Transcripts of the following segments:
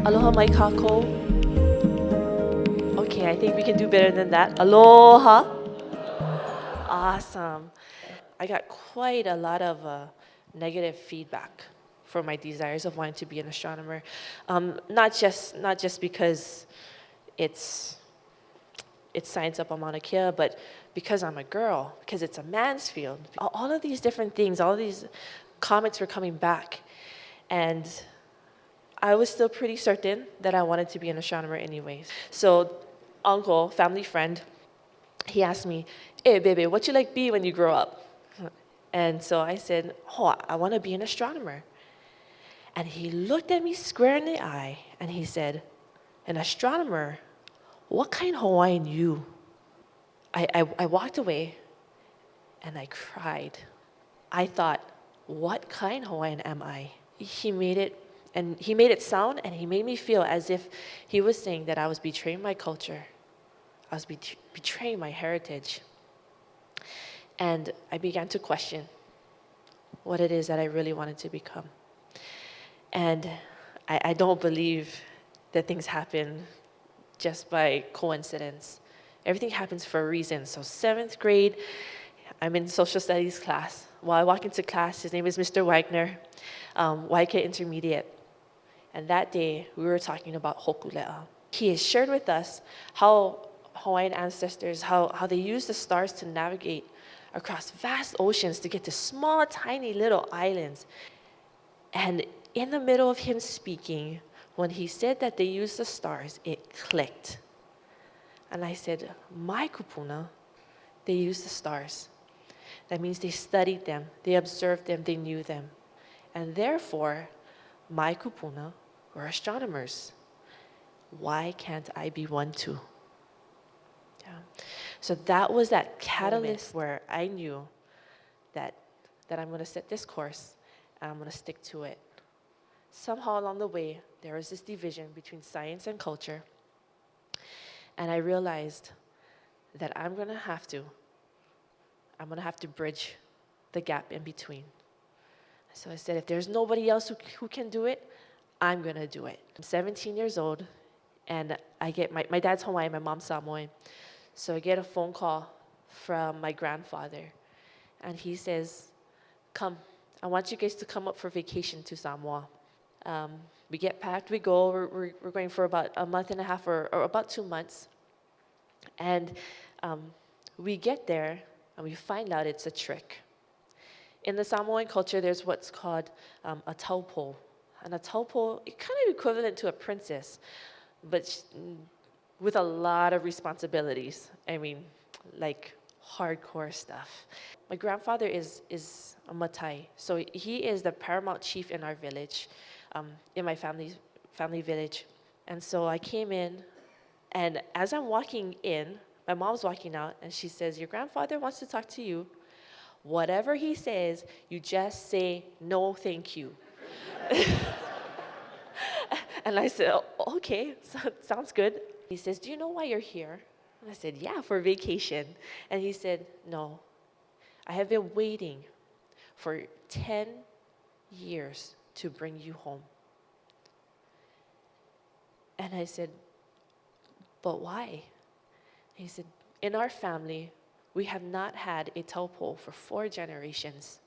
Aloha mai kākou. Okay, I think we can do better than that. Aloha. Awesome. I got quite a lot of negative feedback for my desires of wanting to be an astronomer. Not just because it's science up on Mauna Kea, but because I'm a girl, because it's a man's field. All of these different things, all of these comments were coming back. And I was still pretty certain that I wanted to be an astronomer anyways. So uncle, family friend, he asked me, "Hey, baby, what you like be when you grow up?" And so I said, "Oh, I want to be an astronomer." And he looked at me square in the eye and he said, "An astronomer? What kind of Hawaiian you?" I walked away and I cried. I thought, what kind Hawaiian am I? He made it sound, and he made me feel as if he was saying that I was betraying my culture. I was betraying my heritage. And I began to question what it is that I really wanted to become. And I don't believe that things happen just by coincidence. Everything happens for a reason. So 7th grade, I'm in social studies class. While I walk into class, his name is Mr. Wagner, YK Intermediate. And that day, we were talking about Hōkūleʻa. He has shared with us how Hawaiian ancestors, how they used the stars to navigate across vast oceans to get to small, tiny little islands. And in the middle of him speaking, when he said that they used the stars, it clicked. And I said, my kupuna, they used the stars. That means they studied them, they observed them, they knew them. And therefore, my kupuna were astronomers. Why can't I be one too? Yeah. So that was that catalyst where I knew that I'm going to set this course and I'm going to stick to it. Somehow along the way, there was this division between science and culture. And I realized that I'm going to have to bridge the gap in between. So I said, if there's nobody else who can do it, I'm going to do it. I'm 17 years old, and I get my dad's Hawaiian, my mom's Samoan. So I get a phone call from my grandfather, and he says, come, I want you guys to come up for vacation to Samoa. We get packed, we go, we're going for about a month and a half or about 2 months. And we get there, and we find out it's a trick. In the Samoan culture, there's what's called a topo. And a topo, it's kind of equivalent to a princess, but with a lot of responsibilities. I mean, like hardcore stuff. My grandfather is a matai, so he is the paramount chief in our village, in my family village. And so I came in, and as I'm walking in, my mom's walking out, and she says, "Your grandfather wants to talk to you. Whatever he says, you just say, no, thank you." And I said, "Oh, okay, sounds good." He says, "Do you know why you're here?" And I said, "Yeah, for vacation." And he said, "No, I have been waiting for 10 years to bring you home." And I said, "But why?" He said, "In our family, we have not had a taupo for 4 generations.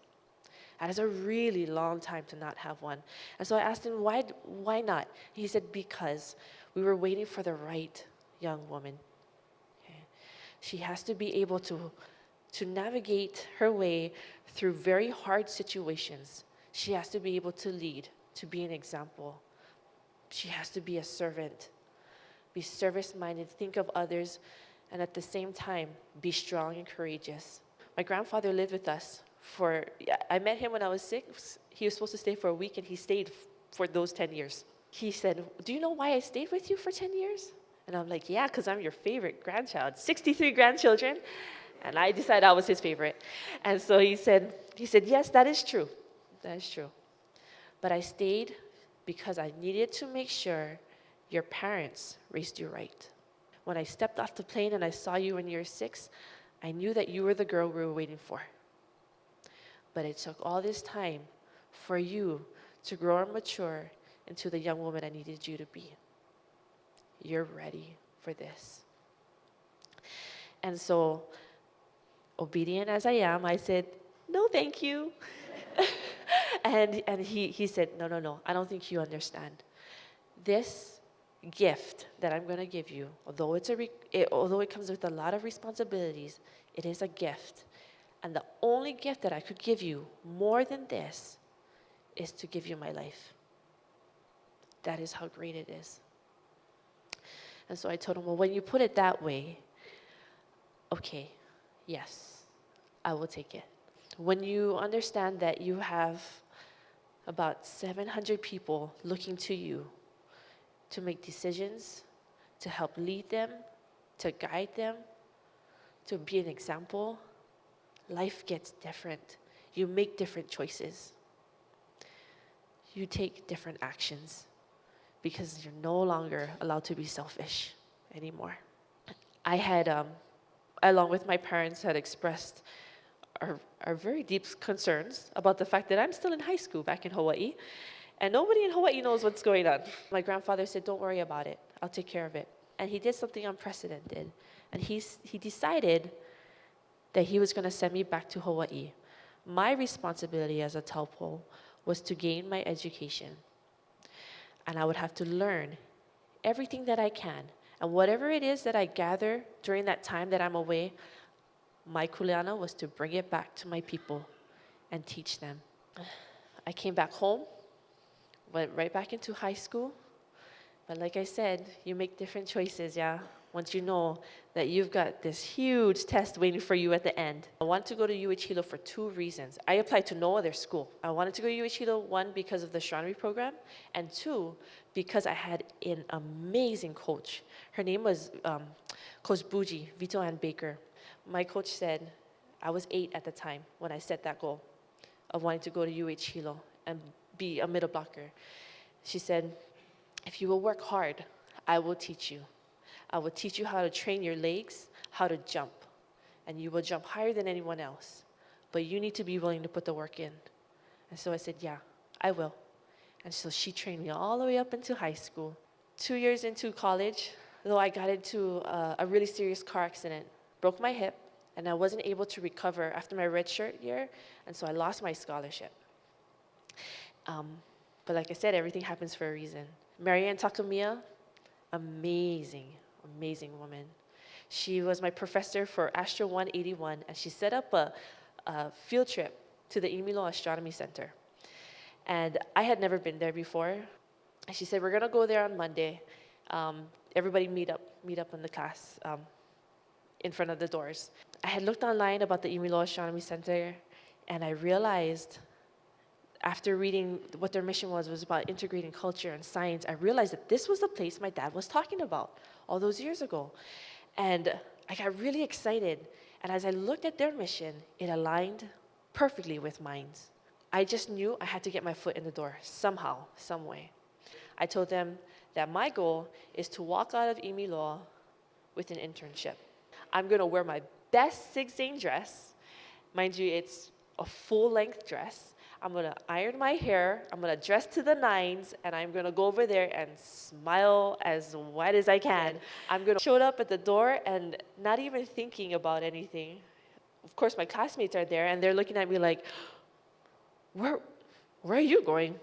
That is a really long time to not have one." And so I asked him, why not? He said, "Because we were waiting for the right young woman. Okay. She has to be able to navigate her way through very hard situations. She has to be able to lead, to be an example. She has to be a servant, be service-minded, think of others, and at the same time, be strong and courageous." My grandfather lived with us I met him when I was 6. He was supposed to stay for a week, and he stayed for those 10 years. He said, "Do you know why I stayed with you for 10 years? And I'm like, "Yeah, because I'm your favorite grandchild." 63 grandchildren, and I decided I was his favorite. And so he said, "Yes, that is true. That is true. But I stayed because I needed to make sure your parents raised you right. When I stepped off the plane and I saw you when you were 6, I knew that you were the girl we were waiting for. But it took all this time for you to grow and mature into the young woman I needed you to be. You're ready for this. And so, obedient as I am, I said, no, thank you. and he said, no, I don't think you understand. This gift that I'm going to give you, although although it comes with a lot of responsibilities, it is a gift. And the only gift that I could give you more than this is to give you my life. That is how great it is. And so I told him, well, when you put it that way, okay, yes, I will take it. When you understand that you have about 700 people looking to you to make decisions, to help lead them, to guide them, to be an example, life gets different. You make different choices. You take different actions because you're no longer allowed to be selfish anymore. I had, along with my parents, had expressed our very deep concerns about the fact that I'm still in high school back in Hawaii, and nobody in Hawaii knows what's going on. My grandfather said, don't worry about it. I'll take care of it. And he did something unprecedented. And he decided that he was going to send me back to Hawaii. My responsibility as a taupo was to gain my education. And I would have to learn everything that I can. And whatever it is that I gather during that time that I'm away, my kuleana was to bring it back to my people and teach them. I came back home, went right back into high school. But like I said, you make different choices, yeah? Once you know that you've got this huge test waiting for you at the end. I wanted to go to UH Hilo for 2 reasons. I applied to no other school. I wanted to go to UH Hilo, 1, because of the astronomy program, and 2, because I had an amazing coach. Her name was Coach Bougie, Vito Ann Baker. My coach said, I was 8 at the time when I set that goal of wanting to go to UH Hilo and be a middle blocker. She said, if you will work hard, I will teach you. I will teach you how to train your legs, how to jump, and you will jump higher than anyone else. But you need to be willing to put the work in. And so I said, yeah, I will. And so she trained me all the way up into high school. 2 years into college, though, I got into a really serious car accident, broke my hip, and I wasn't able to recover after my redshirt year, and so I lost my scholarship. But like I said, everything happens for a reason. Marianne Takamiya, amazing woman. She was my professor for Astro 181, and she set up a field trip to the ʻImiloa Astronomy Center. And I had never been there before. And she said, we're gonna go there on Monday. Everybody meet up in the class in front of the doors. I had looked online about the ʻImiloa Astronomy Center, and I realized, after reading what their mission was about integrating culture and science, I realized that this was the place my dad was talking about all those years ago. And I got really excited. And as I looked at their mission, it aligned perfectly with mine. I just knew I had to get my foot in the door somehow, some way. I told them that my goal is to walk out of ʻImiloa with an internship. I'm gonna wear my best zigzag dress. Mind you, it's a full-length dress. I'm gonna iron my hair, I'm gonna dress to the nines, and I'm gonna go over there and smile as wide as I can. I'm gonna show up at the door and not even thinking about anything. Of course, my classmates are there, and they're looking at me like, where are you going?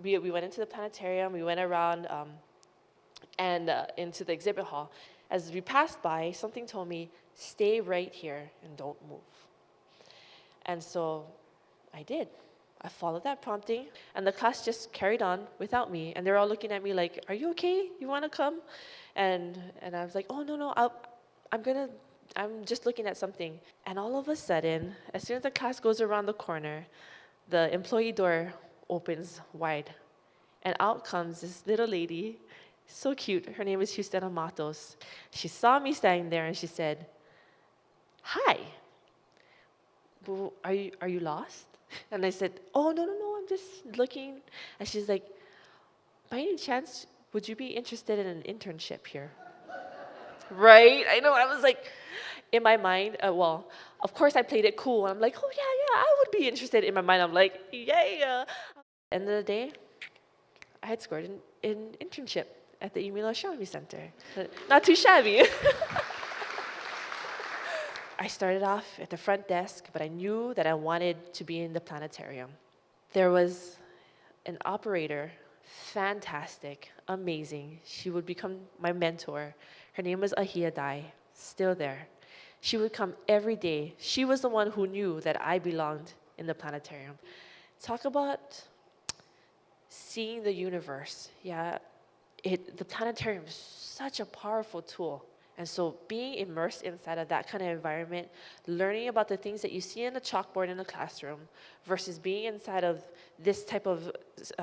We went into the planetarium, we went around and into the exhibit hall. As we passed by, something told me, stay right here and don't move. And so I did. I followed that prompting, and the class just carried on without me. And they're all looking at me like, are you okay? You want to come? And I was like, oh, no, I'm just looking at something. And all of a sudden, as soon as the class goes around the corner, the employee door opens wide. And out comes this little lady, so cute. Her name is Justena Matos. She saw me standing there, and she said, hi. Are you lost? And I said, oh, no, I'm just looking. And she's like, by any chance, would you be interested in an internship here? Right? I know, I was like, in my mind, well, of course I played it cool. I'm like, oh, yeah, I would be interested. In my mind, I'm like, yeah. End of the day, I had scored an internship at the ʻImiloa Astronomy Center. Not too shabby. I started off at the front desk, but I knew that I wanted to be in the planetarium. There was an operator, fantastic, amazing. She would become my mentor. Her name was Ahia Dai, still there. She would come every day. She was the one who knew that I belonged in the planetarium. Talk about seeing the universe. Yeah, the planetarium is such a powerful tool. And so being immersed inside of that kind of environment, learning about the things that you see in the chalkboard in the classroom versus being inside of this type of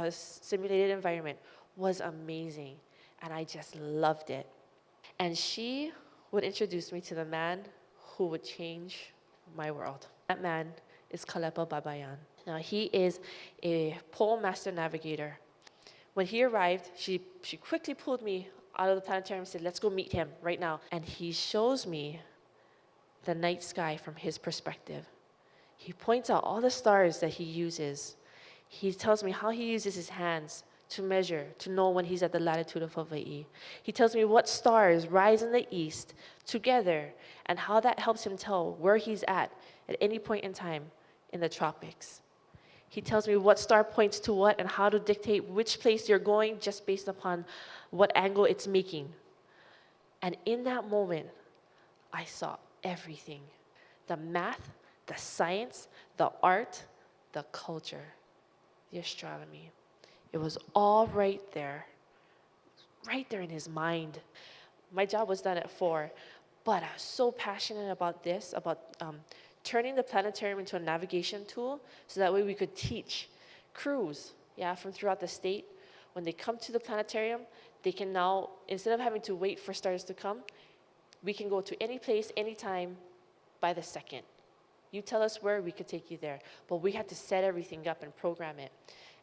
simulated environment was amazing. And I just loved it. And she would introduce me to the man who would change my world. That man is Kalepa Babayan. Now, he is a pole master navigator. When he arrived, she quickly pulled me out of the planetarium and said, let's go meet him right now. And he shows me the night sky from his perspective. He points out all the stars that he uses. He tells me how he uses his hands to measure, to know when he's at the latitude of Hawaii. He tells me what stars rise in the east together and how that helps him tell where he's at any point in time in the tropics. He tells me what star points to what and how to dictate which place you're going just based upon what angle it's making. And in that moment, I saw everything. The math, the science, the art, the culture, the astronomy. It was all right there in his mind. My job was done at 4, but I was so passionate about this, about turning the planetarium into a navigation tool so that way we could teach crews, from throughout the state. When they come to the planetarium, they can now, instead of having to wait for stars to come, we can go to any place, anytime, by the second. You tell us where, we could take you there. But we had to set everything up and program it.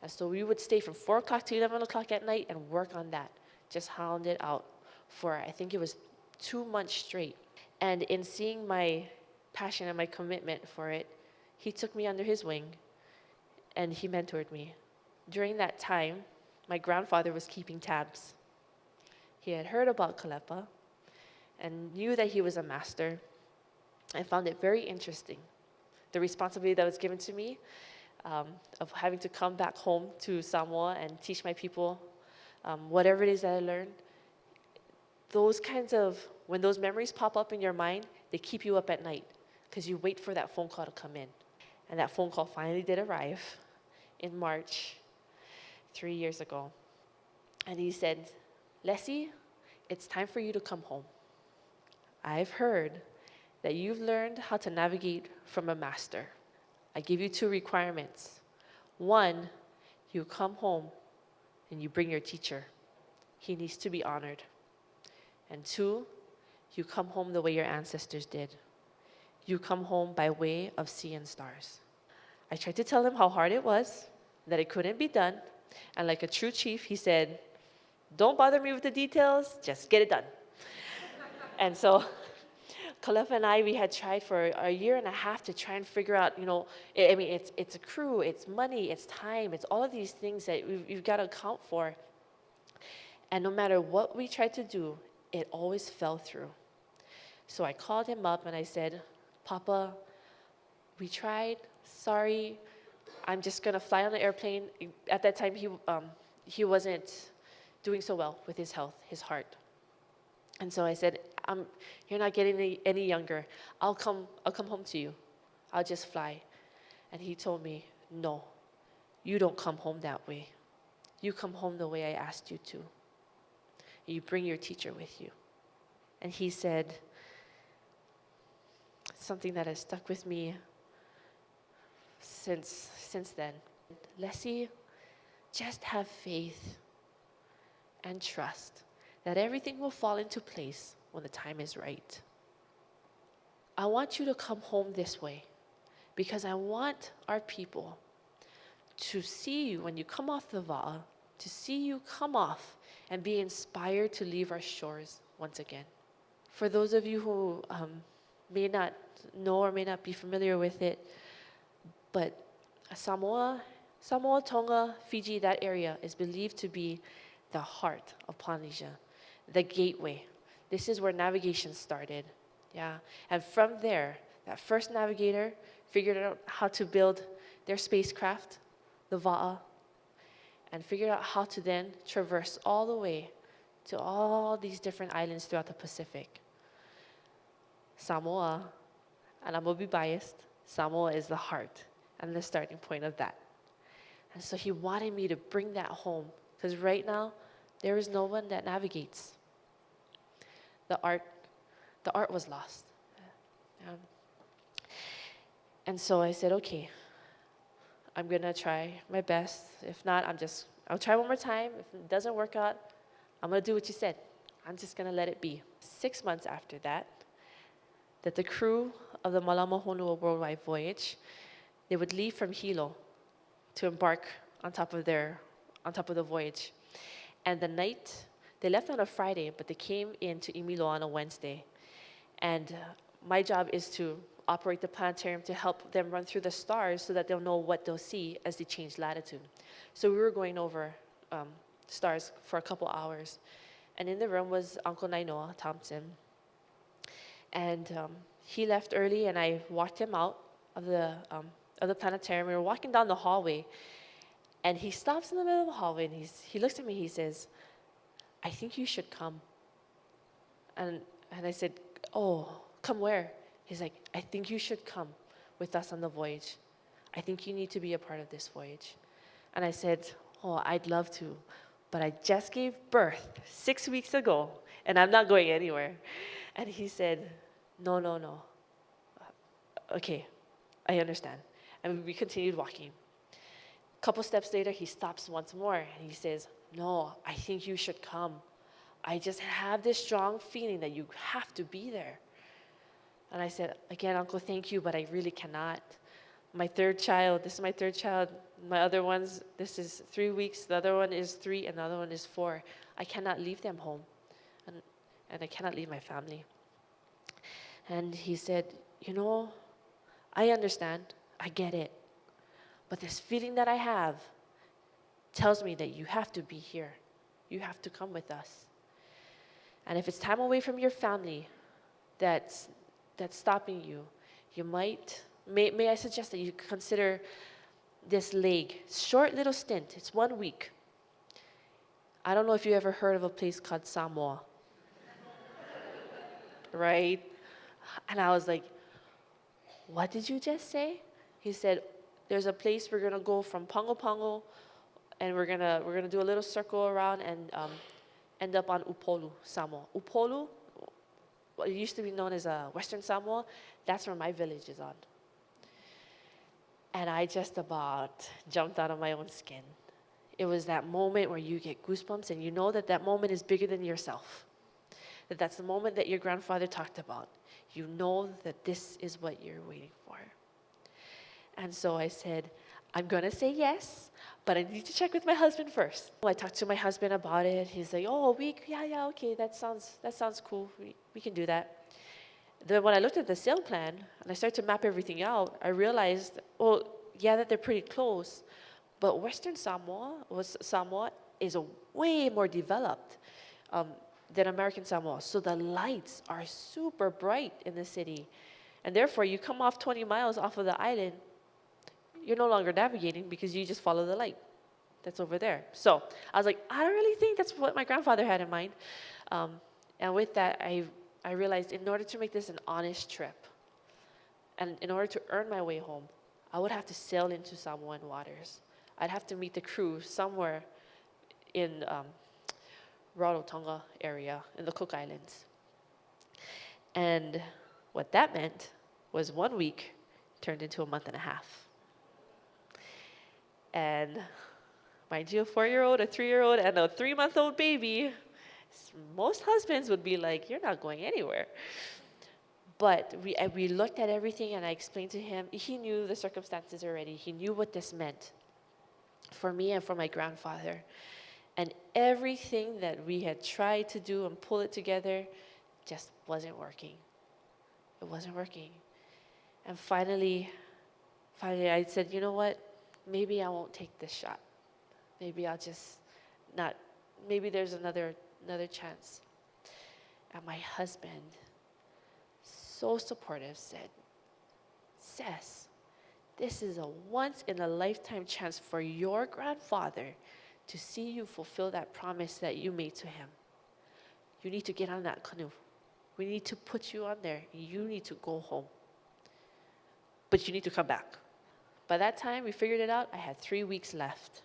And so we would stay from 4 o'clock to 11 o'clock at night and work on that. Just hound it out for, I think it was 2 months straight. And in seeing my passion and my commitment for it, he took me under his wing and he mentored me. During that time, my grandfather was keeping tabs. He had heard about Kalepa and knew that he was a master. I found it very interesting, the responsibility that was given to me of having to come back home to Samoa and teach my people whatever it is that I learned. Those kinds of, when those memories pop up in your mind, they keep you up at night because you wait for that phone call to come in. And that phone call finally did arrive in March 3 years ago. And he said, Leslie, it's time for you to come home. I've heard that you've learned how to navigate from a master. I give you 2 requirements. 1, you come home and you bring your teacher. He needs to be honored. And 2, you come home the way your ancestors did. You come home by way of sea and stars. I tried to tell him how hard it was, that it couldn't be done. And like a true chief, he said, don't bother me with the details, just get it done. And so Kalepa and I, we had tried for a year and a half to try and figure out, it's a crew, it's money, it's time, it's all of these things that you've got to account for. And no matter what we tried to do, it always fell through. So I called him up and I said, Papa, we tried, sorry, I'm just going to fly on the airplane. At that time, he wasn't doing so well with his health, his heart. And so I said, you're not getting any younger. I'll come home to you. I'll just fly. And he told me, no, you don't come home that way. You come home the way I asked you to. You bring your teacher with you. And he said something that has stuck with me since then. Leslie, just have faith and trust that everything will fall into place when the time is right. I want you to come home this way because I want our people to see you when you come off the Waʻa, to see you come off and be inspired to leave our shores once again. For those of you who may not know or may not be familiar with it, but Samoa Samoa, Tonga, Fiji, that area is believed to be the heart of Polynesia, the gateway. This is where navigation started, yeah. And from there, that first navigator figured out how to build their spacecraft, the Waʻa, and figured out how to then traverse all the way to all these different islands throughout the Pacific. Samoa, and I'm gonna be biased, Samoa is the heart and the starting point of that. And so he wanted me to bring that home, because right now, there is no one that navigates. The art was lost. And so I said, okay, I'm gonna try my best. If not, I'll try one more time. If it doesn't work out, I'm gonna do what you said. I'm just gonna let it be. 6 months after that the crew of the Mālama Honua Worldwide Voyage, they would leave from Hilo to embark on top of the voyage. And the night, they left on a Friday, but they came into ʻImiloa on a Wednesday. And my job is to operate the planetarium to help them run through the stars so that they'll know what they'll see as they change latitude. So we were going over stars for a couple hours. And in the room was Uncle Nainoa, Thompson. And he left early, and I walked him out of the planetarium. We were walking down the hallway, and he stops in the middle of the hallway, and he looks at me, he says, "I think you should come." And I said, "Oh, come where?" He's like, "I think you should come with us on the voyage. I think you need to be a part of this voyage." And I said, "Oh, I'd love to, but I just gave birth 6 weeks ago, and I'm not going anywhere." And he said, No. Okay, I understand. And we continued walking. A couple steps later, he stops once more, and he says, "No, I think you should come. I just have this strong feeling that you have to be there." And I said, "Again, Uncle, thank you, but I really cannot. This is my third child. My other ones, this is 3 weeks, the other one is 3, and the other one is 4. I cannot leave them home, and I cannot leave my family." And he said, "I understand, I get it, but this feeling that I have tells me that you have to be here. You have to come with us. And if it's time away from your family that's stopping you, may I suggest that you consider this leg, short little stint. It's 1 week. I don't know if you ever heard of a place called Samoa." Right? And I was like, "What did you just say?" He said, "There's a place we're gonna go from Pongo Pongo, and we're gonna do a little circle around and end up on Upolu, Samoa." Upolu, what used to be known as Western Samoa, that's where my village is on. And I just about jumped out of my own skin. It was that moment where you get goosebumps, and you know that moment is bigger than yourself. That's the moment that your grandfather talked about. You know that this is what you're waiting for. And so I said, "I'm gonna say yes, but I need to check with my husband first." I talked to my husband about it. He's like, "Oh, a week? Yeah, okay, that sounds cool. We can do that." Then when I looked at the sail plan and I started to map everything out, I realized, that they're pretty close, but Western Samoa is way more developed than American Samoa. So the lights are super bright in the city. And therefore, you come off 20 miles off of the island, you're no longer navigating because you just follow the light that's over there. So I was like, I don't really think that's what my grandfather had in mind. And with that, I realized in order to make this an honest trip, and in order to earn my way home, I would have to sail into Samoan waters. I'd have to meet the crew somewhere in Rarotonga area in the Cook Islands. And what that meant was 1 week turned into a month and a half. And mind you, a 4-year-old, a 3-year-old, and a 3-month-old baby, most husbands would be like, "You're not going anywhere." But we looked at everything, and I explained to him. He knew the circumstances already. He knew what this meant for me and for my grandfather. And everything that we had tried to do and pull it together just wasn't working. It wasn't working. And finally I said, "You know what? maybe I won't take this shot. Maybe I'll just not, maybe there's another chance. And my husband, so supportive, said, Ces, this is a once-in-a-lifetime chance for your grandfather to see you fulfill that promise that you made to him. You need to get on that canoe. We need to put you on there. You need to go home. But you need to come back. By that time, we figured it out. I had 3 weeks left.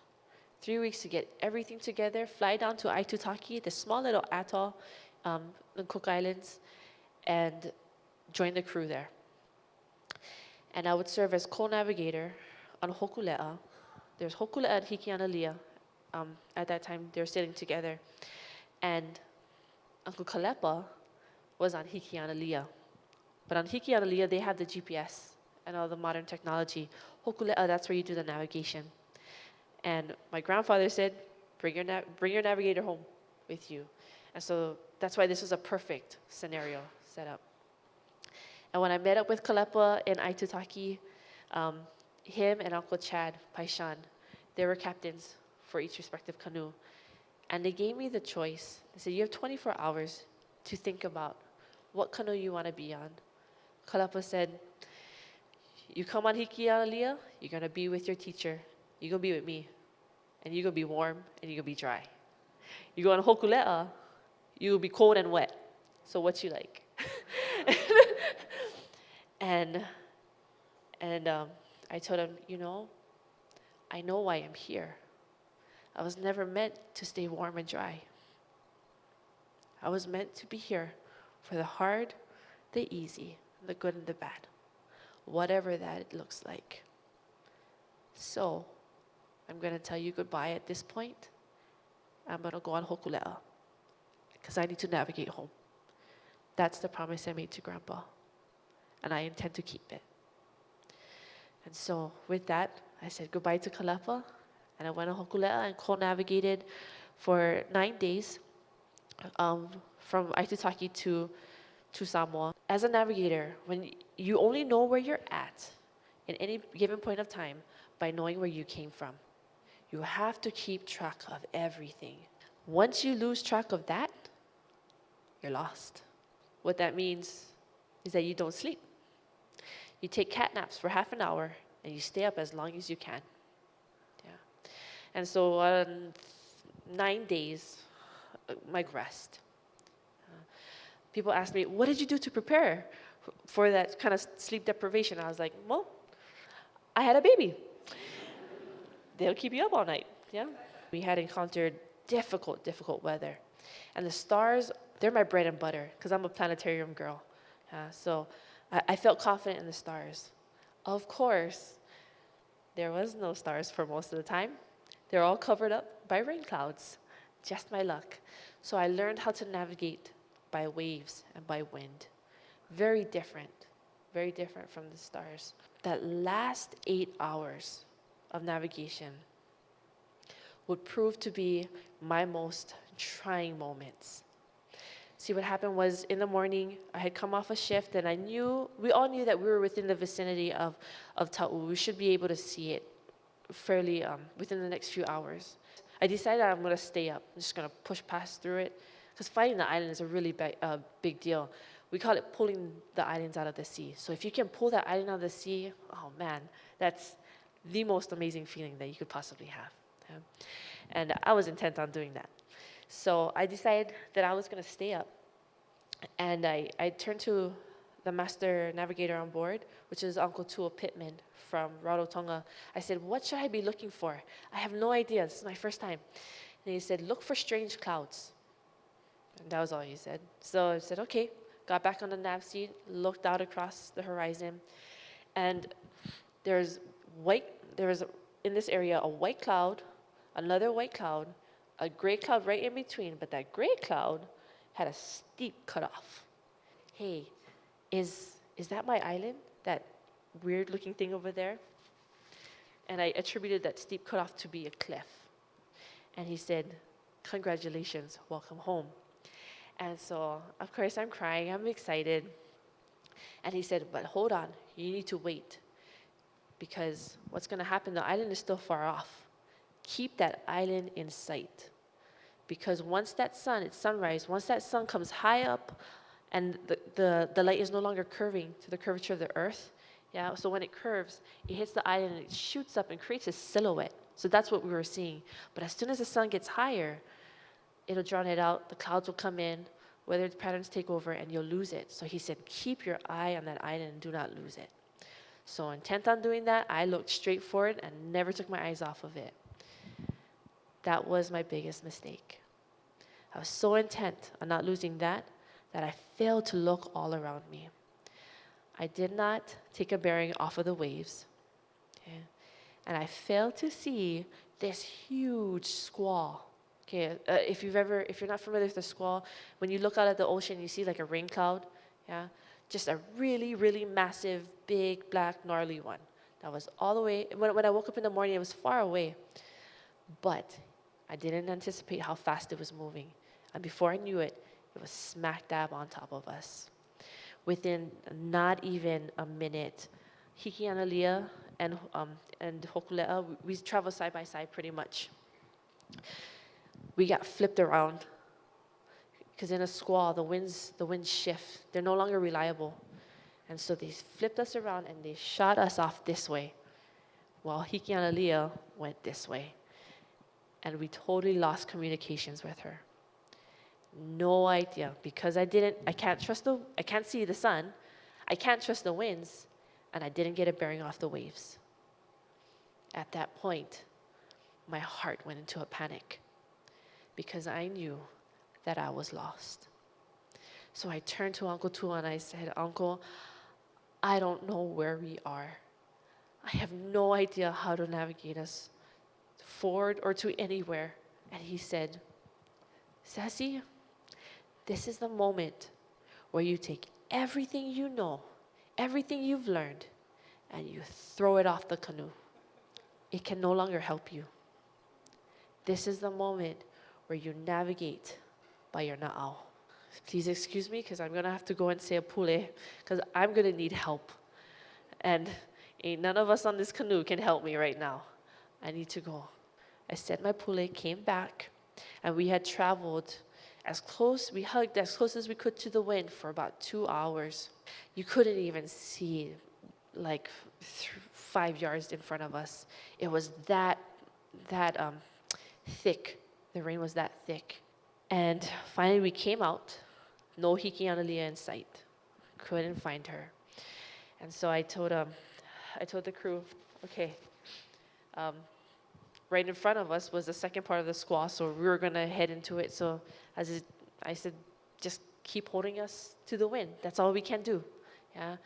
3 weeks to get everything together, fly down to Aitutaki, the small little atoll in Cook Islands, and join the crew there. And I would serve as co-navigator on Hōkūleʻa. There's Hōkūleʻa and Hikianalia. At that time, they were sitting together. And Uncle Kalepa was on Hikianalia. But on Hikianalia, they had the GPS and all the modern technology. Hōkūleʻa, that's where you do the navigation. And my grandfather said, bring your navigator home with you. And so that's why this was a perfect scenario set up. And when I met up with Kalepa in Aitutaki, him and Uncle Chad Paishan, they were captains for each respective canoe. And they gave me the choice. They said, you have 24 hours to think about what canoe you want to be on. Kalepa said, you come on Hikianalia, you're going to be with your teacher. You're going to be with me. And you're going to be warm and you're going to be dry. You go on Hōkūleʻa, you'll be cold and wet. So what you like? And I told him, I know why I'm here. I was never meant to stay warm and dry. I was meant to be here for the hard, the easy, the good and the bad, whatever that looks like. So I'm going to tell you goodbye at this point. I'm going to go on Hōkūleʻa because I need to navigate home. That's the promise I made to Grandpa, and I intend to keep it. And so with that, I said goodbye to Kalepa, and I went on Hōkūleʻa and co-navigated for 9 days from Aitutaki to Samoa. As a navigator, when you only know where you're at in any given point of time by knowing where you came from. You have to keep track of everything. Once you lose track of that, you're lost. What that means is that you don't sleep. You take cat naps for half an hour and you stay up as long as you can. Yeah. And so on 9 days, my rest. People ask me, what did you do to prepare for that kind of sleep deprivation? I was like, well, I had a baby. They'll keep you up all night, yeah? We had encountered difficult weather. And the stars, they're my bread and butter, because I'm a planetarium girl. So I felt confident in the stars. Of course, there was no stars for most of the time. They're all covered up by rain clouds. Just my luck. So I learned how to navigate by waves and by wind. Very different from the stars. That last 8 hours of navigation would prove to be my most trying moments. See, what happened was in the morning, I had come off a shift and we all knew that we were within the vicinity of Ta'u. We should be able to see it fairly within the next few hours. I decided I'm going to stay up. I'm just going to push past through it because finding the island is a really big deal. We call it pulling the islands out of the sea. So if you can pull that island out of the sea, oh man, that's the most amazing feeling that you could possibly have. Yeah? And I was intent on doing that. So I decided that I was going to stay up. And I turned to the master navigator on board, which is Uncle Tua Pittman from Rarotonga. I said, what should I be looking for? I have no idea. This is my first time. And he said, look for strange clouds. And that was all he said. So I said, okay. Got back on the nav seat, looked out across the horizon, and there was in this area a white cloud, another white cloud, a gray cloud right in between, but that gray cloud had a steep cutoff. Hey, is that my island? That weird looking thing over there? And I attributed that steep cutoff to be a cliff. And he said, congratulations, welcome home. And so, of course, I'm crying, I'm excited. And he said, but hold on, you need to wait. because what's going to happen, the island is still far off. Keep that island in sight, because once that sun, it's sunrise, once that sun comes high up and the light is no longer curving to the curvature of the earth, yeah, so when it curves, it hits the island and it shoots up and creates a silhouette. So that's what we were seeing. But as soon as the sun gets higher, it'll drown it out, the clouds will come in, weather patterns take over, and you'll lose it. So he said, keep your eye on that island and do not lose it. So intent on doing that, I looked straight forward and never took my eyes off of it. That was my biggest mistake. I was so intent on not losing that I failed to look all around me. I did not take a bearing off of the waves. Okay? And I failed to see this huge squall. Okay, if you're not familiar with the squall, when you look out at the ocean, you see like a rain cloud, yeah, just a really, really massive, big, black, gnarly one. That was all the way. When I woke up in the morning, it was far away, but I didn't anticipate how fast it was moving, and before I knew it, it was smack dab on top of us. Within not even a minute, Hikianalia and Hōkūleʻa, we traveled side by side pretty much. We got flipped around because in a squall, the winds shift. They're no longer reliable. And so they flipped us around and they shot us off this way, while Hikianalia went this way. And we totally lost communications with her. No idea, because I can't see the sun, I can't trust the winds, and I didn't get a bearing off the waves. At that point, my heart went into a panic, because I knew that I was lost. So I turned to Uncle Tua and I said, Uncle, I don't know where we are. I have no idea how to navigate us forward or to anywhere. And he said, Cesi, this is the moment where you take everything you know, everything you've learned, and you throw it off the canoe. It can no longer help you. This is the moment where you navigate by your na'au. Please excuse me, because I'm going to have to go and say a pule, because I'm going to need help. And ain't none of us on this canoe can help me right now. I need to go. I said my pule, came back, and we had traveled we hugged as close as we could to the wind for about 2 hours. You couldn't even see like 5 yards in front of us. It was that thick. The rain was that thick. And finally we came out. No Hikianalia in sight. Couldn't find her. And so I told the crew, okay, right in front of us was the second part of the squall, so we were gonna head into it. So I said, just keep holding us to the wind. That's all we can do, yeah.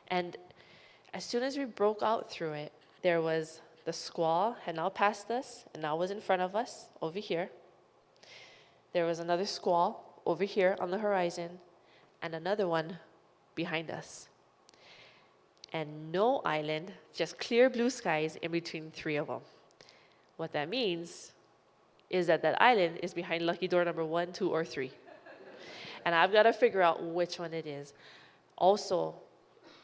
And as soon as we broke out through it, there was the squall had now passed us and now was in front of us over here. There was another squall over here on the horizon, and another one behind us. And no island, just clear blue skies in between 3 of them. What that means is that island is behind lucky door number 1, 2, or 3. And I've got to figure out which one it is. Also,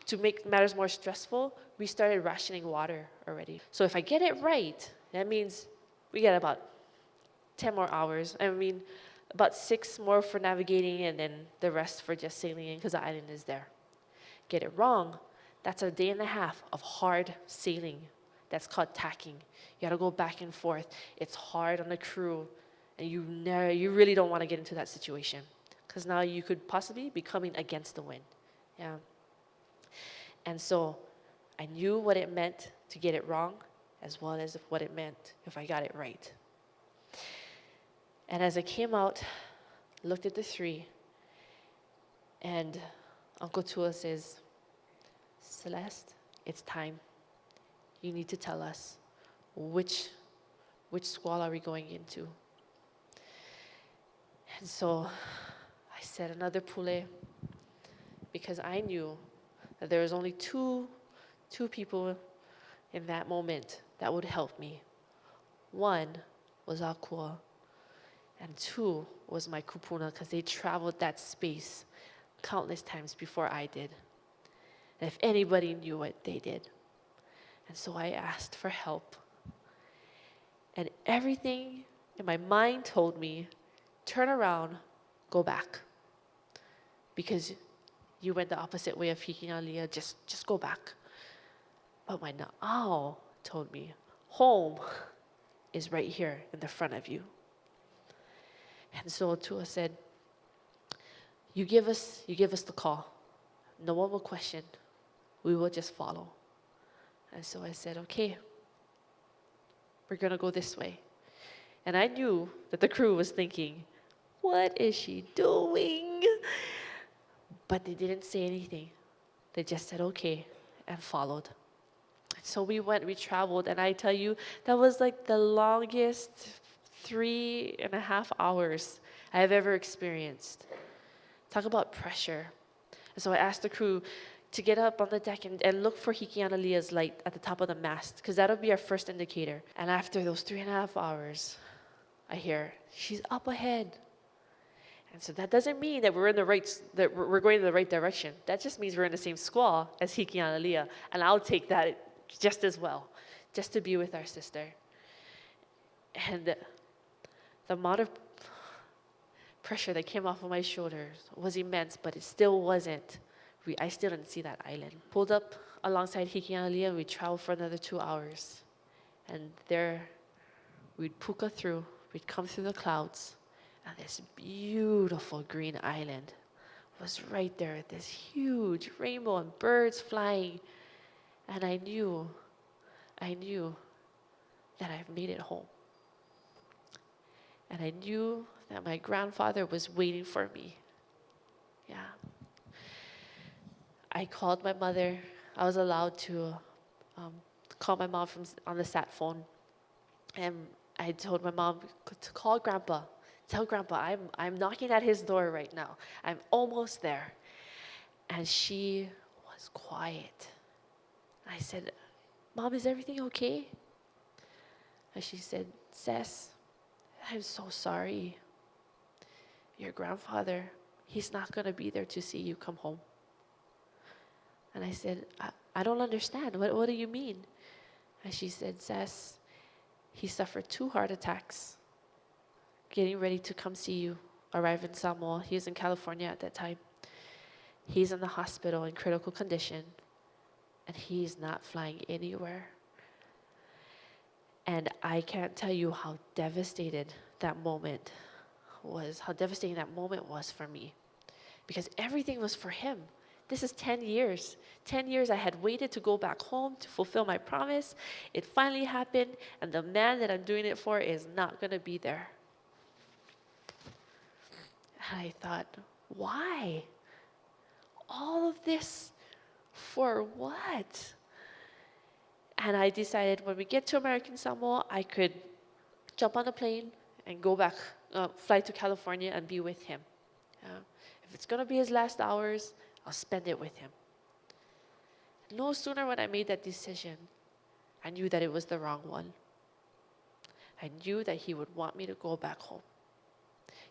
to make matters more stressful, we started rationing water already. So if I get it right, that means we get about 10 more hours. I mean, about 6 more for navigating and then the rest for just sailing in because the island is there. Get it wrong, that's a day and a half of hard sailing. That's called tacking. You gotta go back and forth. It's hard on the crew, and you really don't want to get into that situation, because now you could possibly be coming against the wind, yeah. And so I knew what it meant to get it wrong, as well as what it meant if I got it right. And as I came out, looked at the 3, and Uncle Tua says, Celeste, it's time. You need to tell us which squall are we going into. And so I said another pule, because I knew that there was only two people in that moment that would help me. One was Akua, and 2 was my kupuna, because they traveled that space countless times before I did. And if anybody knew it, they did. And so I asked for help. And everything in my mind told me, turn around, go back. Because you went the opposite way of Hikianalia, just go back. But my na'ao told me, home is right here in the front of you. And so Tua said, you give us the call. No one will question. We will just follow. And so I said, okay, we're going to go this way. And I knew that the crew was thinking, what is she doing? But they didn't say anything. They just said, okay, and followed. So we traveled, and I tell you, that was like the longest 3.5 hours I have ever experienced. Talk about pressure. And so I asked the crew to get up on the deck and look for Hikianalia's light at the top of the mast, because that'll be our first indicator. And after those 3.5 hours, I hear, she's up ahead. And so that doesn't mean that we're going in the right direction. That just means we're in the same squall as Hikianalia, and I'll take that just as well, just to be with our sister. And the amount of pressure that came off of my shoulders was immense, but it still wasn't. I still didn't see that island. Pulled up alongside Hikianalia, and we traveled for another 2 hours. And there, we'd puka through, we'd come through the clouds, and this beautiful green island was right there, this huge rainbow and birds flying. And I knew that I've made it home. And I knew that my grandfather was waiting for me. Yeah. I called my mother. I was allowed to call my mom on the sat phone. And I told my mom to call Grandpa. Tell Grandpa, I'm knocking at his door right now. I'm almost there. And she was quiet. I said, Mom, is everything okay? And she said, Ces, I'm so sorry. Your grandfather, he's not going to be there to see you come home. And I said, I don't understand. What do you mean? And she said, Ces, he suffered 2 heart attacks getting ready to come see you, arrive in Samoa. He was in California at that time. He's in the hospital in critical condition, and he's not flying anywhere. And I can't tell you how devastating that moment was for me, because everything was for him. This is 10 years. 10 years I had waited to go back home to fulfill my promise. It finally happened, and the man that I'm doing it for is not going to be there. And I thought, why? All of this for what? And I decided when we get to American Samoa, I could jump on a plane and go back, fly to California and be with him. If it's going to be his last hours, I'll spend it with him. No sooner when I made that decision, I knew that it was the wrong one. I knew that he would want me to go back home.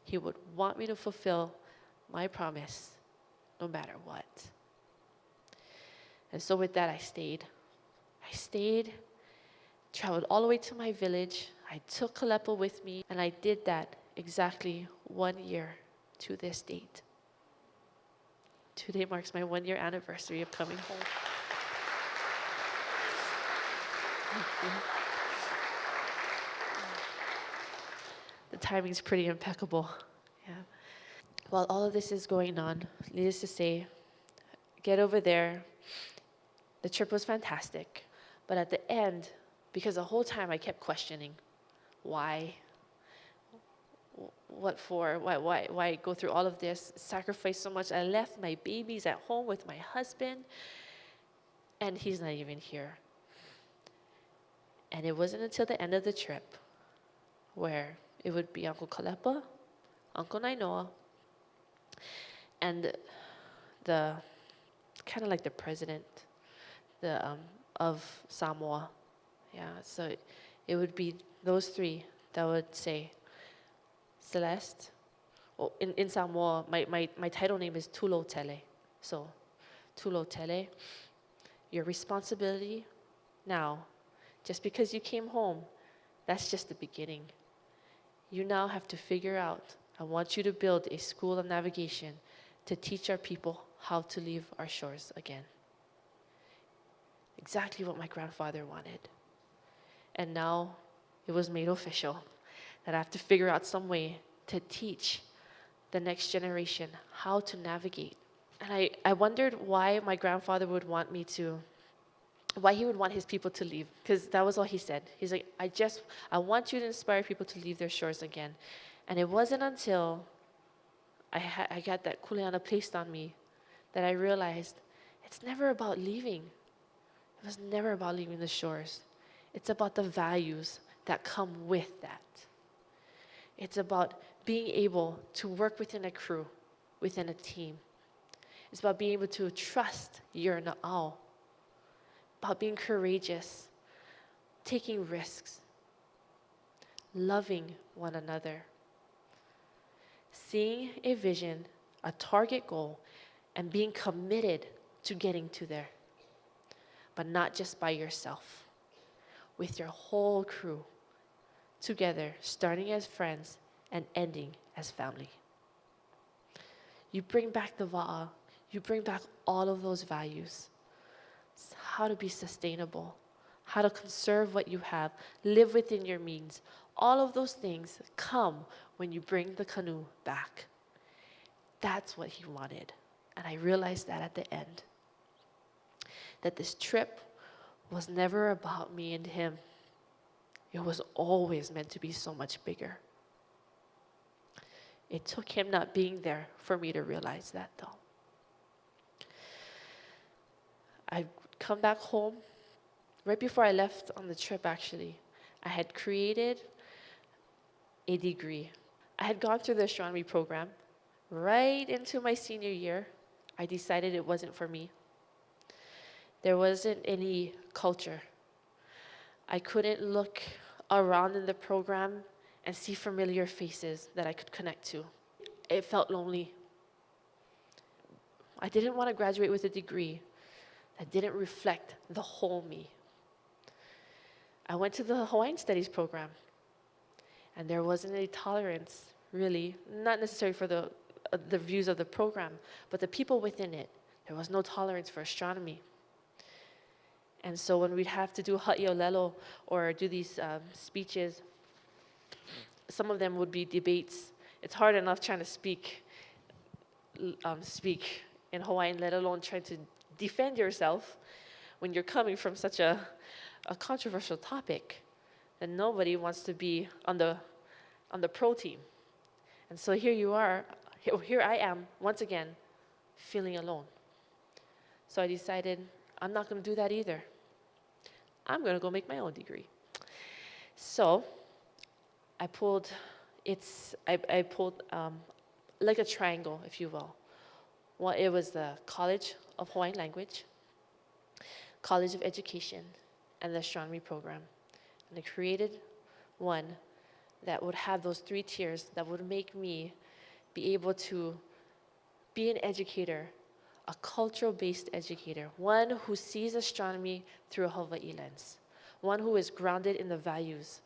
He would want me to fulfill my promise no matter what. And so with that, I stayed. Traveled all the way to my village. I took Kalepa with me, and I did that exactly 1 year to this date. Today marks my 1-year anniversary of coming home. The timing's pretty impeccable. Yeah. While all of this is going on, needless to say, get over there. The trip was fantastic. But at the end, because the whole time I kept questioning, why? What for? Why go through all of this? Sacrifice so much. I left my babies at home with my husband, and he's not even here. And it wasn't until the end of the trip where it would be Uncle Kalepa, Uncle Nainoa, and the kind of like the president of Samoa. Yeah, so it would be those 3 that would say, Celeste, in Samoa, my title name is Tulotele. So, Tulotele, your responsibility Now, just because you came home, that's just the beginning. You now have to figure out, I want you to build a school of navigation to teach our people how to leave our shores again. Exactly what my grandfather wanted. And now it was made official that I have to figure out some way to teach the next generation how to navigate. And I wondered why my grandfather would want me to, why he would want his people to leave, because that was all he said. He's like, I want you to inspire people to leave their shores again. And it wasn't until I got that kuleana placed on me that I realized it's never about leaving. It was never about leaving the shores. It's about the values that come with that. It's about being able to work within a crew, within a team. It's about being able to trust your na'au, about being courageous, taking risks, loving one another, seeing a vision, a target goal, and being committed to getting to there. But not just by yourself, with your whole crew, together, starting as friends and ending as family. You bring back the wa'a, you bring back all of those values. It's how to be sustainable, how to conserve what you have, live within your means. All of those things come when you bring the canoe back. That's what he wanted. And I realized that at the end. That this trip was never about me and him. It was always meant to be so much bigger. It took him not being there for me to realize that, though. I come back home. Right before I left on the trip, actually, I had created a degree. I had gone through the astronomy program. Right into my senior year, I decided it wasn't for me. There wasn't any culture. I couldn't look around in the program and see familiar faces that I could connect to. It felt lonely. I didn't want to graduate with a degree that didn't reflect the whole me. I went to the Hawaiian Studies program, and there wasn't any tolerance, really, not necessarily for the views of the program, but the people within it. There was no tolerance for astronomy. And so when we'd have to do ha'iolelo or do these speeches, some of them would be debates. It's hard enough trying to speak in Hawaiian, let alone trying to defend yourself when you're coming from such a controversial topic. And nobody wants to be on the pro team. And so here I am, once again, feeling alone. So I decided, I'm not going to do that either. I'm going to go make my own degree. So I pulled like a triangle, if you will. Well, it was the College of Hawaiian Language, College of Education, and the astronomy program. And I created one that would have those 3 tiers that would make me be able to be an educator, a cultural-based educator, one who sees astronomy through a Hawaii lens, one who is grounded in the values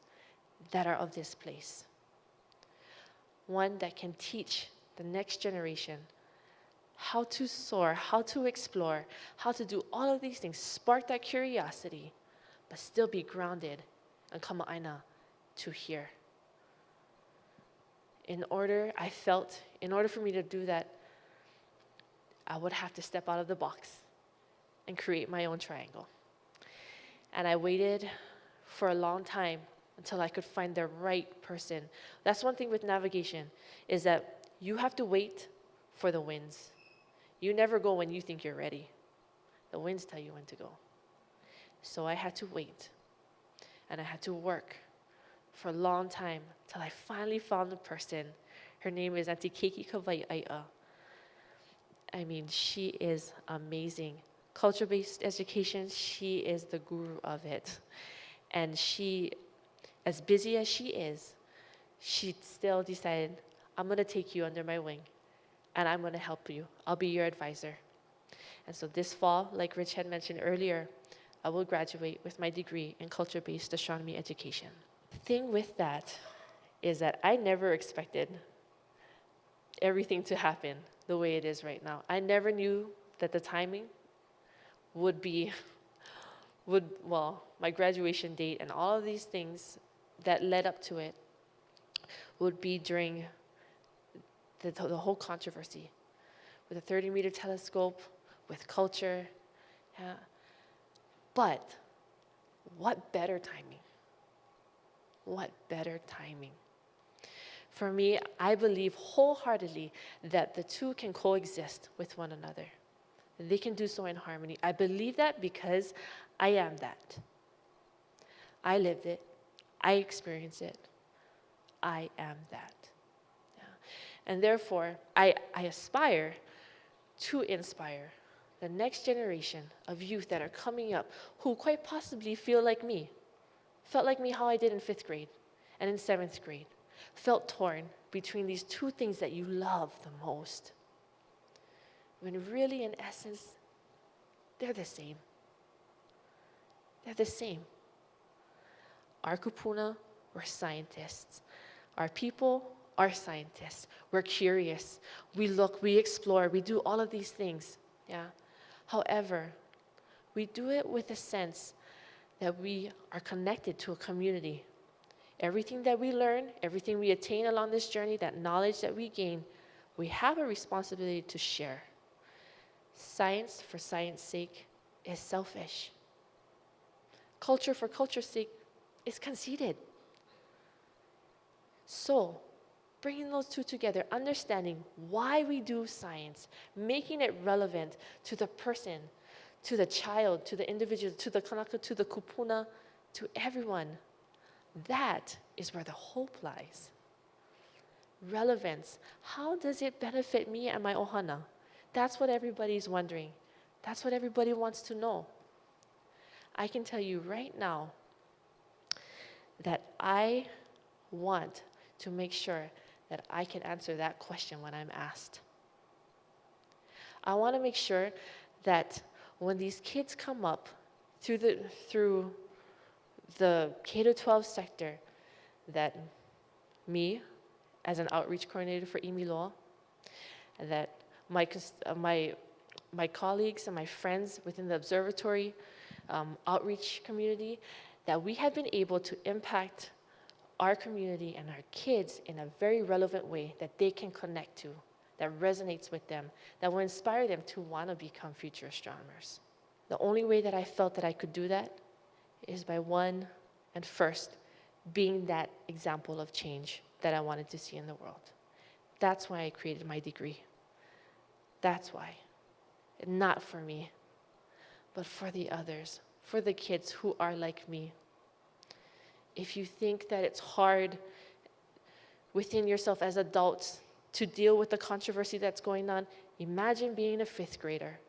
that are of this place, one that can teach the next generation how to soar, how to explore, how to do all of these things, spark that curiosity, but still be grounded and kama'aina to here. In order for me to do that, I would have to step out of the box and create my own triangle. And I waited for a long time until I could find the right person. That's one thing with navigation, is that you have to wait for the winds. You never go when you think you're ready. The winds tell you when to go. So I had to wait, and I had to work for a long time till I finally found the person. Her name is Auntie Keaukaha. I mean, she is amazing. Culture-based education, she is the guru of it. And she, as busy as she is, she still decided, I'm going to take you under my wing, and I'm going to help you. I'll be your advisor. And so this fall, like Rich had mentioned earlier, I will graduate with my degree in Culture-Based Astronomy Education. The thing with that is that I never expected everything to happen the way it is right now. I never knew that the timing would be, my graduation date and all of these things that led up to it would be during the whole controversy with a 30-meter telescope, with culture. Yeah. But what better timing? What better timing? For me, I believe wholeheartedly that the two can coexist with one another. They can do so in harmony. I believe that because I am that. I lived it. I experienced it. I am that. Yeah. And therefore, I aspire to inspire the next generation of youth that are coming up who quite possibly felt like me how I did in 5th grade and in 7th grade, felt torn between these two things that you love the most, when really, in essence, they're the same. They're the same. Our kupuna, we're scientists. Our people are scientists. We're curious. We look, we explore, we do all of these things. Yeah. However, we do it with a sense that we are connected to a community. Everything that we learn, everything we attain along this journey, that knowledge that we gain, we have a responsibility to share. Science for science sake is selfish. Culture for culture's sake is conceited. So, bringing those two together, understanding why we do science, making it relevant to the person, to the child, to the individual, to the kanaka, to the kupuna, to everyone, that is where the hope lies. Relevance. How does it benefit me and my ʻOhana? That's what everybody's wondering. That's what everybody wants to know. I can tell you right now that I want to make sure that I can answer that question when I'm asked. I want to make sure that when these kids come up through the K-12 sector, that me, as an outreach coordinator for ʻImiloa, that my colleagues and my friends within the Observatory outreach community, that we have been able to impact our community and our kids in a very relevant way that they can connect to, that resonates with them, that will inspire them to want to become future astronomers. The only way that I felt that I could do that is by one and first being that example of change that I wanted to see in the world. That's why I created my degree. That's why. Not for me, but for the others, for the kids who are like me. If you think that it's hard within yourself as adults to deal with the controversy that's going on, imagine being a 5th grader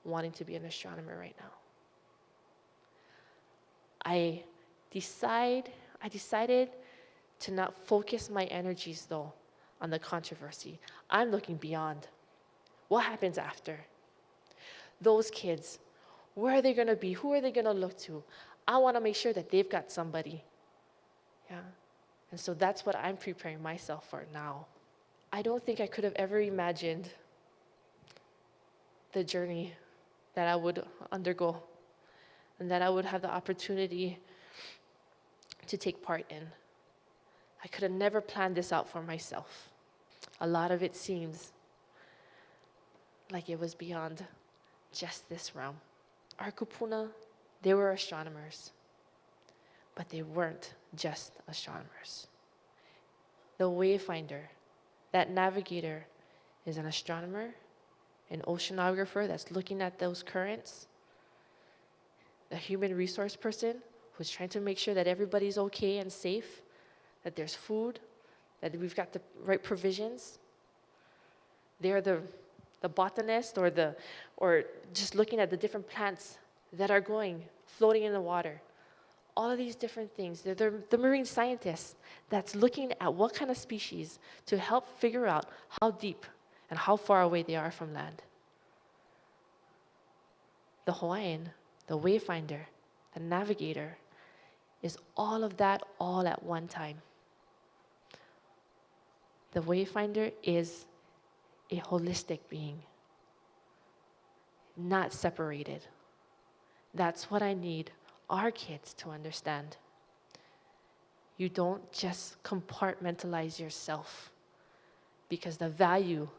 wanting to be an astronomer right now. I decided to not focus my energies, though, on the controversy. I'm looking beyond. What happens after? Those kids, where are they going to be? Who are they going to look to? I want to make sure that they've got somebody. Yeah. And so that's what I'm preparing myself for now. I don't think I could have ever imagined the journey that I would undergo and that I would have the opportunity to take part in. I could have never planned this out for myself. A lot of it seems like it was beyond just this realm. Our kupuna, they were astronomers, but they weren't just astronomers. The wayfinder, that navigator, is an astronomer, an oceanographer that's looking at those currents, a human resource person who's trying to make sure that everybody's okay and safe, that there's food, that we've got the right provisions. They're the botanist or just looking at the different plants that are floating in the water. All of these different things. They're the marine scientists that's looking at what kind of species to help figure out how deep and how far away they are from land. The Hawaiian, the wayfinder, the navigator, is all of that all at one time. The wayfinder is a holistic being, not separated. That's what I need our kids to understand. You don't just compartmentalize yourself, because the value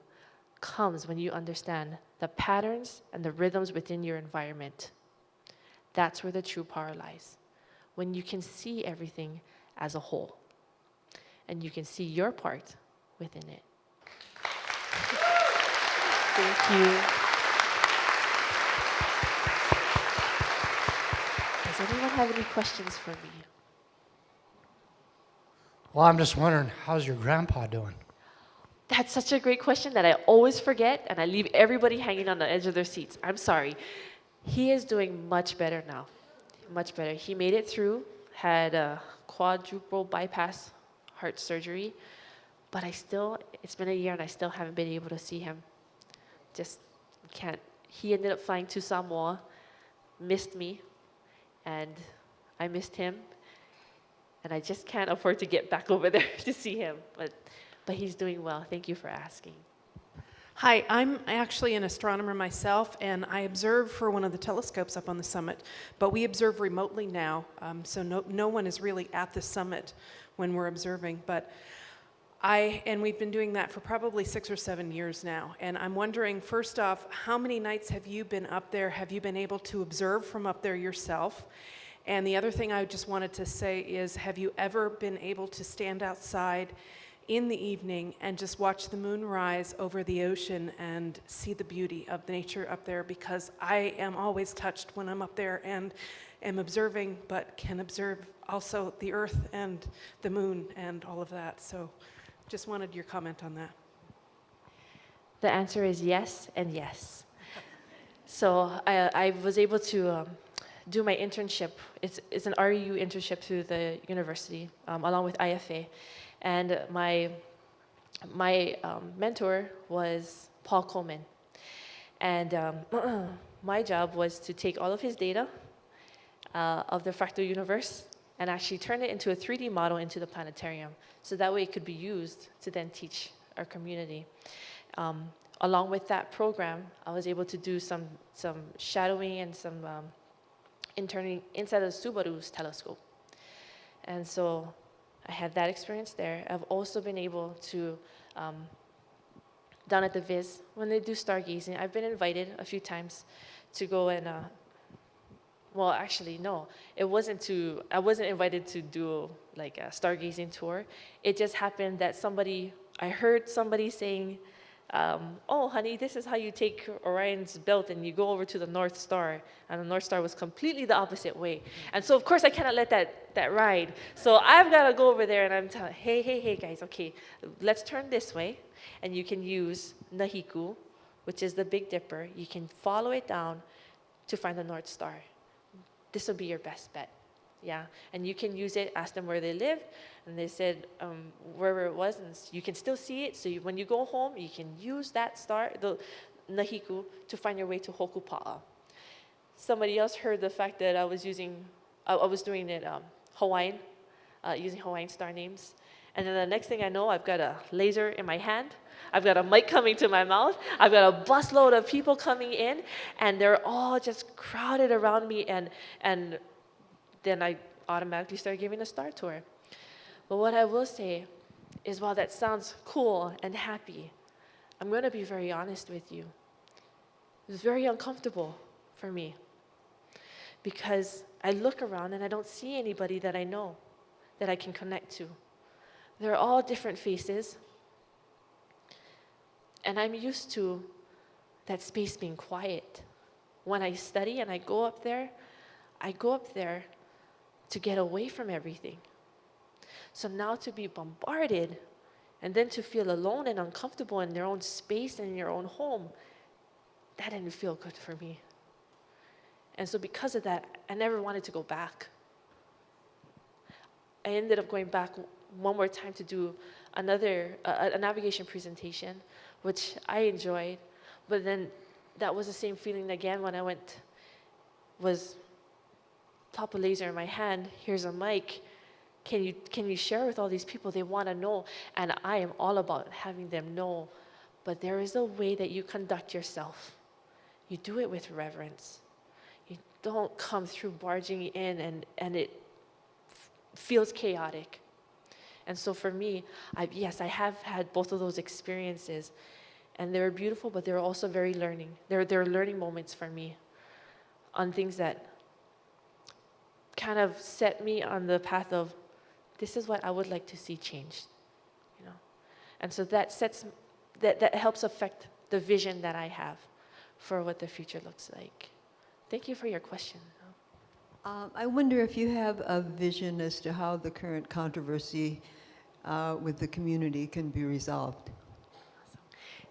comes when you understand the patterns and the rhythms within your environment. That's where the true power lies, when you can see everything as a whole, and you can see your part within it. Thank you. Does anyone have any questions for me? Well, I'm just wondering, how's your grandpa doing? That's such a great question that I always forget, and I leave everybody hanging on the edge of their seats. I'm sorry. He is doing much better now. Much better. He made it through, had a quadruple bypass heart surgery, but it's been a year and I still haven't been able to see him. Just can't. He ended up flying to Samoa, missed me, and I missed him, and I just can't afford to get back over there to see him, but he's doing well. Thank you for asking. Hi, I'm actually an astronomer myself, and I observe for one of the telescopes up on the summit, but we observe remotely now, so no one is really at the summit when we're observing, and we've been doing that for probably 6 or 7 years now, and I'm wondering, first off, how many nights have you been up there? Have you been able to observe from up there yourself? And the other thing I just wanted to say is, have you ever been able to stand outside in the evening and just watch the moon rise over the ocean and see the beauty of nature up there? Because I am always touched when I'm up there and am observing, but can observe also the earth and the moon and all of that. So just wanted your comment on that. The answer is yes and yes. So I was able to do my internship. It's an REU internship through the university, along with IFA. And my mentor was Paul Coleman. And my job was to take all of his data of the fractal universe and actually turn it into a 3D model into the Planetarium. So that way it could be used to then teach our community. Along with that program, I was able to do some shadowing and some interning inside of Subaru's telescope. And so I had that experience there. I've also been able to, down at the Viz, when they do stargazing, I've been invited a few times to go and, well, actually, no. I wasn't invited to do like a stargazing tour. It just happened that I heard somebody saying, oh, honey, this is how you take Orion's Belt and you go over to the North Star. And the North Star was completely the opposite way. And so, of course, I cannot let that ride. So I've got to go over there and I'm telling, hey, guys, okay, let's turn this way. And you can use Nahiku, which is the Big Dipper. You can follow it down to find the North Star. This will be your best bet. Yeah, and you can use it, ask them where they live, and they said wherever it was, and you can still see it, so when you go home, you can use that star, the Nahiku, to find your way to Hōkūleʻa. Somebody else heard the fact that I was doing it Hawaiian, using Hawaiian star names, and then the next thing I know, I've got a laser in my hand, I've got a mic coming to my mouth, I've got a busload of people coming in, and they're all just crowded around me, and then I automatically started giving a star tour. But what I will say is, while that sounds cool and happy, I'm going to be very honest with you. It was very uncomfortable for me because I look around and I don't see anybody that I know that I can connect to. They're all different faces, and I'm used to that space being quiet. When I study and I go up there to get away from everything. So now to be bombarded and then to feel alone and uncomfortable in their own space and in your own home, that didn't feel good for me. And so because of that, I never wanted to go back. I ended up going back one more time to do a navigation presentation, which I enjoyed, but then that was the same feeling again when I went was top a laser in my hand, here's a mic, can you share with all these people? They want to know, and I am all about having them know. But there is a way that you conduct yourself. You do it with reverence. You don't come through barging in and it feels chaotic. And so for me, I have had both of those experiences, and they were beautiful, but they were also very learning. They were learning moments for me on things that kind of set me on the path of, this is what I would like to see changed, you know. And so that helps affect the vision that I have for what the future looks like. Thank you for your question. I wonder if you have a vision as to how the current controversy with the community can be resolved.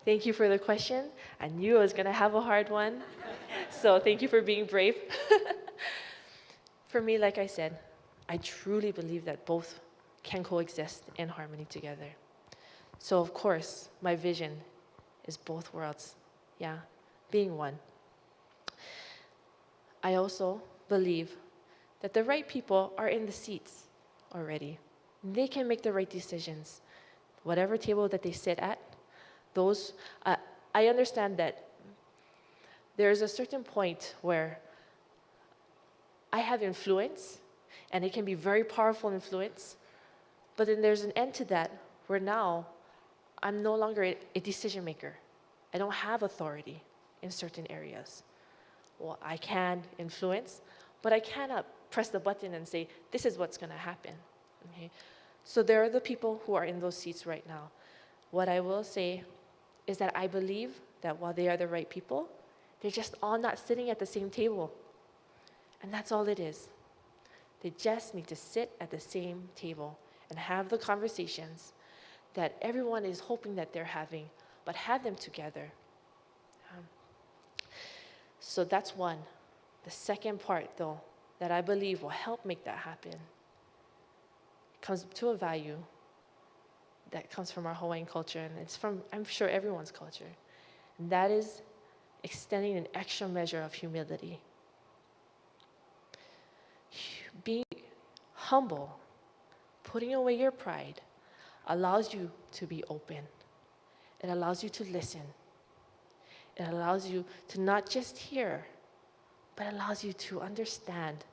Thank you for the question. I knew I was going to have a hard one, so thank you for being brave. For me, like I said, I truly believe that both can coexist in harmony together. So of course, my vision is both worlds, being one. I also believe that the right people are in the seats already. They can make the right decisions. Whatever table that they sit at, I understand that there's a certain point where I have influence, and it can be very powerful influence, but then there's an end to that where now I'm no longer a decision maker. I don't have authority in certain areas. Well, I can influence, but I cannot press the button and say, this is what's going to happen. Okay? So there are the people who are in those seats right now. What I will say is that I believe that while they are the right people, they're just all not sitting at the same table. And that's all it is. They just need to sit at the same table and have the conversations that everyone is hoping that they're having, but have them together. So that's one. The second part, though, that I believe will help make that happen comes to a value that comes from our Hawaiian culture, and it's from, I'm sure, everyone's culture. And that is extending an extra measure of humility. Being humble, putting away your pride, allows you to be open. It allows you to listen. It allows you to not just hear, but allows you to understand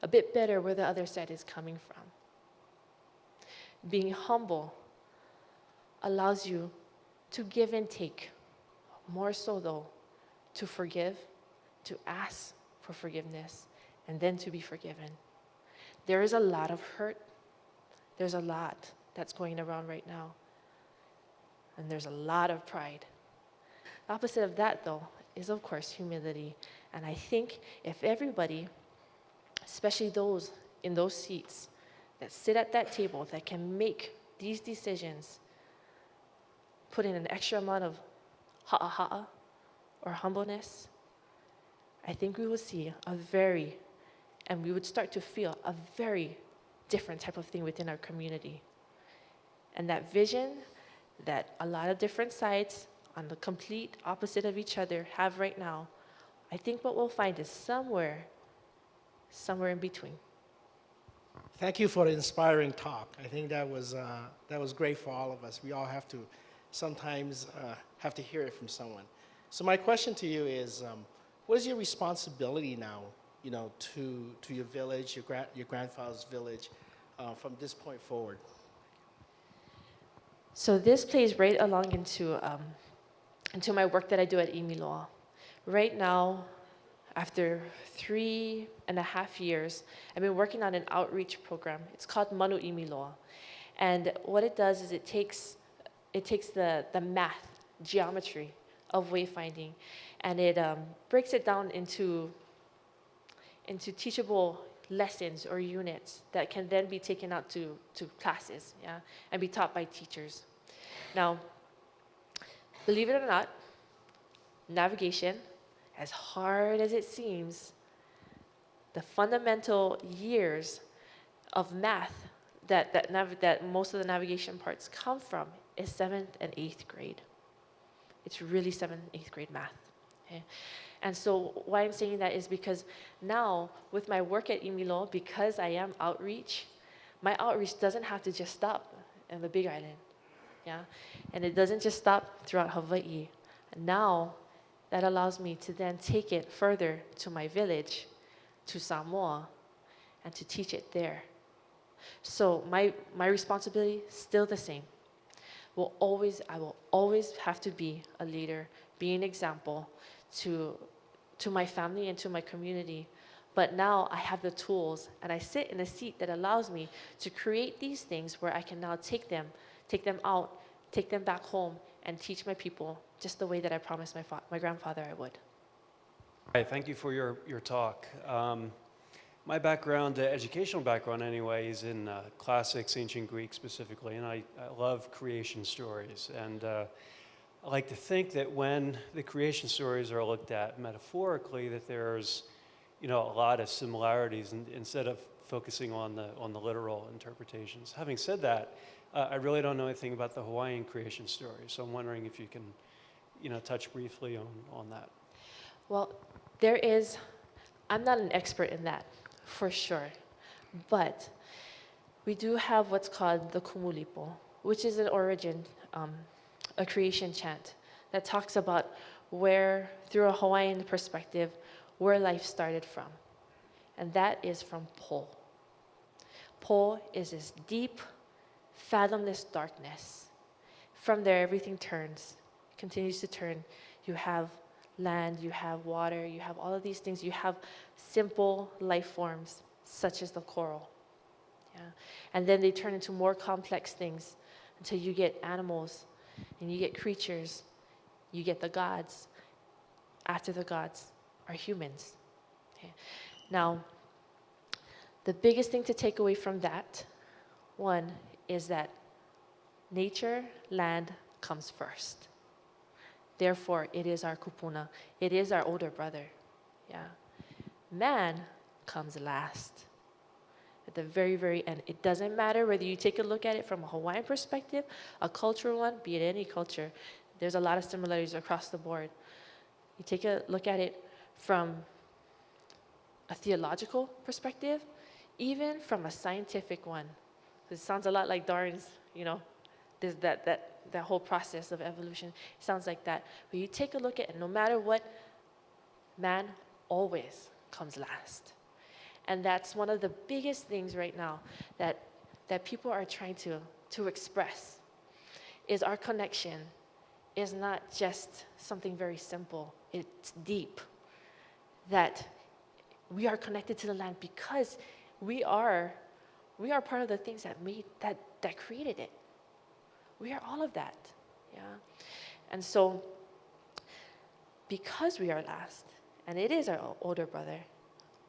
a bit better where the other side is coming from. Being humble allows you to give and take, more so though, to forgive, to ask for forgiveness, and then to be forgiven. There is a lot of hurt. There's a lot that's going around right now. And there's a lot of pride. The opposite of that, though, is, of course, humility. And I think if everybody, especially those in those seats that sit at that table that can make these decisions, put in an extra amount of ha'a or humbleness, I think we will see and we would start to feel a very different type of thing within our community. And that vision that a lot of different sides on the complete opposite of each other have right now, I think what we'll find is somewhere in between. Thank you for the inspiring talk. I think that was great for all of us. We all have to sometimes have to hear it from someone. So my question to you is, what is your responsibility now, to your village, your grandfather's village, from this point forward? So this plays right along into my work that I do at ʻImiloa. Right now, after 3.5 years, I've been working on an outreach program. It's called Manu Imiloa. And what it does is it takes the math, geometry of wayfinding, and it breaks it down into teachable lessons or units that can then be taken out to classes, and be taught by teachers. Now, believe it or not, navigation, as hard as it seems, the fundamental years of math that most of the navigation parts come from is 7th and 8th grade. It's really 7th and 8th grade math. Okay? And so why I'm saying that is because now with my work at ʻImiloa, because I am outreach, my outreach doesn't have to just stop in the Big Island. Yeah? And it doesn't just stop throughout Hawaii. Now that allows me to then take it further to my village, to Samoa, and to teach it there. So my responsibility is still the same. I will always have to be a leader, be an example to my family and to my community. But now I have the tools, and I sit in a seat that allows me to create these things where I can now take them out, take them back home, and teach my people just the way that I promised my grandfather I would. Hi, thank you for your talk. My background, educational background anyway, is in classics, ancient Greek specifically, and I love creation stories. And I like to think that when the creation stories are looked at metaphorically, that there's, a lot of similarities instead of focusing on the literal interpretations. Having said that, I really don't know anything about the Hawaiian creation story, so I'm wondering if you can, touch briefly on that. Well, I'm not an expert in that, for sure. But we do have what's called the kumulipo, which is an origin, a creation chant that talks about where, through a Hawaiian perspective, where life started from. And that is from Po. Po is this deep, fathomless darkness. From there, everything continues to turn. You have land, you have water, you have all of these things. You have simple life forms, such as the coral. Yeah? And then they turn into more complex things until you get animals, and you get creatures, you get the gods. After the gods are humans. Okay? Now, the biggest thing to take away from that, one, is that nature, land, comes first. Therefore, it is our kupuna. It is our older brother. Yeah. Man comes last. At the very, very end. It doesn't matter whether you take a look at it from a Hawaiian perspective, a cultural one, be it any culture. There's a lot of similarities across the board. You take a look at it from a theological perspective, even from a scientific one. It sounds a lot like Darwin's, there's that whole process of evolution. It sounds like that. But you take a look at it, no matter what, man always comes last. And that's one of the biggest things right now that people are trying to express, is our connection is not just something very simple. It's deep. That we are connected to the land because we are part of the things that created it. We are all of that, yeah? And so, because we are last, and it is our older brother,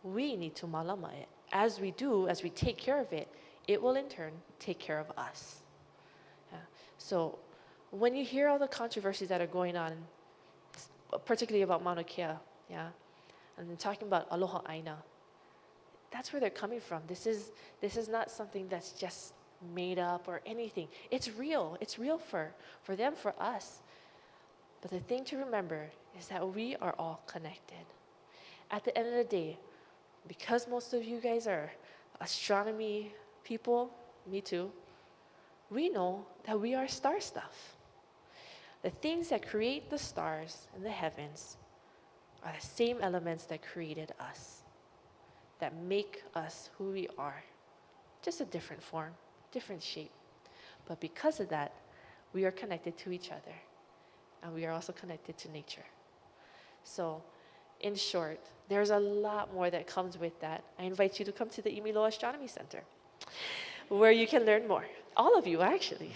we need to Mālama it. As we take care of it, it will in turn take care of us. Yeah? So, when you hear all the controversies that are going on, particularly about Mauna Kea, yeah, and then talking about aloha aina, that's where they're coming from. This is not something that's just made up or anything. It's real. It's real for them, for us. But the thing to remember is that we are all connected. At the end of the day, because most of you guys are astronomy people, me too, we know that we are star stuff. The things that create the stars in the heavens are the same elements that created us, that make us who we are, just a different form, different shape. But because of that, we are connected to each other, and we are also connected to nature. So, in short, there's a lot more that comes with that. I invite you to come to the ʻImiloa Astronomy Center, where you can learn more. All of you, actually.